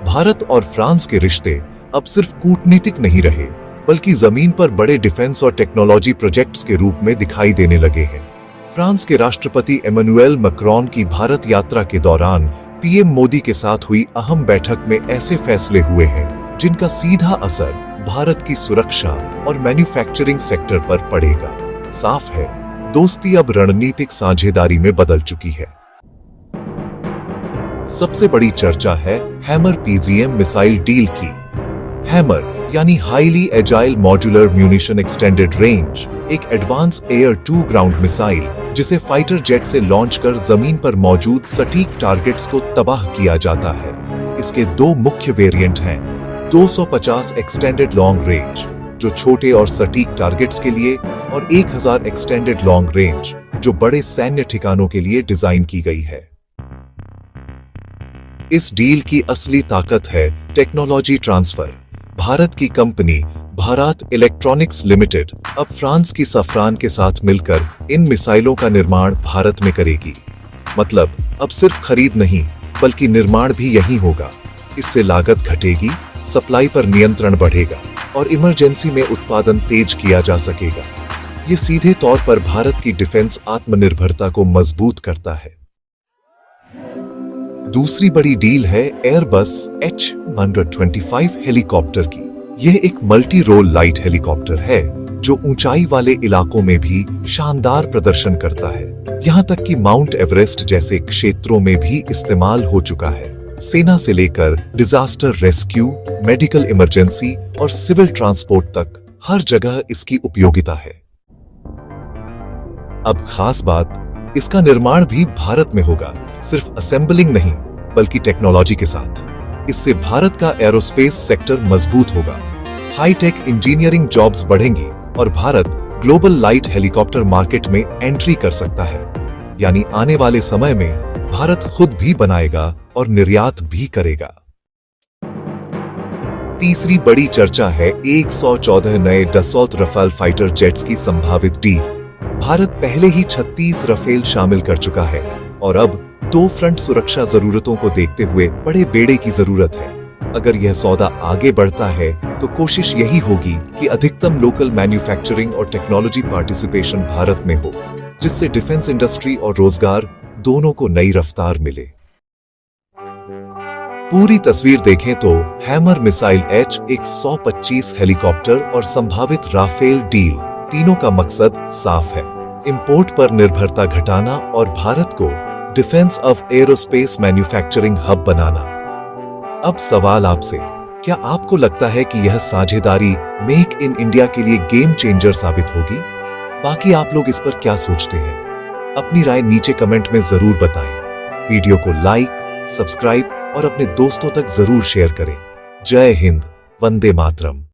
भारत और फ्रांस के रिश्ते अब सिर्फ कूटनीतिक नहीं रहे, बल्कि जमीन पर बड़े डिफेंस और टेक्नोलॉजी प्रोजेक्ट्स के रूप में दिखाई देने लगे हैं। फ्रांस के राष्ट्रपति एमैनुएल मैक्रोन की भारत यात्रा के दौरान पीएम मोदी के साथ हुई अहम बैठक में ऐसे फैसले हुए हैं जिनका सीधा असर भारत की सुरक्षा और मैन्युफैक्चरिंग सेक्टर पर पड़ेगा। साफ है, दोस्ती अब रणनीतिक साझेदारी में बदल चुकी है। सबसे बड़ी चर्चा है हैमर पीजीएम मिसाइल डील की। हैमर यानी highly agile modular munition extended range एक advance air to ground missile जिसे फाइटर जेट से लॉन्च कर जमीन पर मौजूद सटीक टारगेट्स को तबाह किया जाता है। इसके दो मुख्य वेरिएंट हैं, 250 एक्सटेंडेड लॉन्ग रेंज जो छोटे और सटीक टारगेट्स के लिए, और 1000 एक्सटेंडेड लॉन्ग रेंज जो बड़े सैन्य ठिकानों के लिए डिजाइन की गई है। इस डील की असली ताकत है टेक्नोलॉजी ट्रांसफर। भारत की कंपनी भारत इलेक्ट्रॉनिक्स लिमिटेड अब फ्रांस की सफ्रान के साथ मिलकर इन मिसाइलों का निर्माण भारत में करेगी। मतलब अब सिर्फ खरीद नहीं, बल्कि निर्माण भी यहीं होगा। इससे लागत घटेगी, सप्लाई पर नियंत्रण बढ़ेगा और इमरजेंसी में उत्पादन तेज किया जा सकेगा। ये सीधे तौर पर भारत की डिफेंस आत्मनिर्भरता को मजबूत करता है। दूसरी बड़ी डील है एयरबस H125 हेलीकॉप्टर की। यह एक मल्टी रोल लाइट हेलीकॉप्टर है जो ऊंचाई वाले इलाकों में भी शानदार प्रदर्शन करता है। यहां तक कि माउंट एवरेस्ट जैसे क्षेत्रों में भी इस्तेमाल हो चुका है। सेना से लेकर डिजास्टर रेस्क्यू, मेडिकल इमरजेंसी और सिविल ट्रांसपोर्ट तक हर जगह इसकी उपयोगिता है। अब खास बात, इसका निर्माण भी भारत में होगा, सिर्फ असेंबलिंग नहीं बल्कि टेक्नोलॉजी के साथ। इससे भारत का एरोस्पेस सेक्टर मजबूत होगा, हाईटेक इंजीनियरिंग जॉब्स बढ़ेंगी और Bharat global light helicopter market में एंट्री कर सकता है। यानी आने वाले समय में भारत खुद भी बनाएगा और निर्यात भी करेगा। तीसरी बड़ी चर्चा है 114 नए डसॉल्ट रफाल फाइटर जेट्स की संभावित डील। भारत पहले ही 36 रफेल शामिल कर चुका है और अब दो फ्रंट सुरक्षा जरूरतों को देखते हुए बड़े बेड़े की जरूरत है। अगर यह सौदा आगे बढ़ता है तो कोशिश यही होगी कि अधिकतम लोकल मैन्युफैक्चरिंग और टेक्नोलॉजी पार्टिसिपेशन भारत में हो, जिससे डिफेंस इंडस्ट्री और रोजगार दोनों को नई रफ्तार मिले। पूरी तस्वीर देखें तो हैमर मिसाइल H125 हेलीकॉप्टर और संभावित राफेल डील, तीनों का मकसद साफ है, इंपोर्ट पर निर्भरता घटाना और भारत को defence of aerospace manufacturing hub बनाना। अब सवाल आपसे, क्या आपको लगता है कि यह साझेदारी मेक इन इंडिया के लिए गेम चेंजर साबित होगी? बाकी आप लोग इस पर क्या सोचते हैं? अपनी राय नीचे कमेंट में जरूर बताएं। वीडियो को लाइक, सब्सक्राइब और अपने दोस्तों तक जरूर शेयर करें। जय हिंद, वंदे मातरम।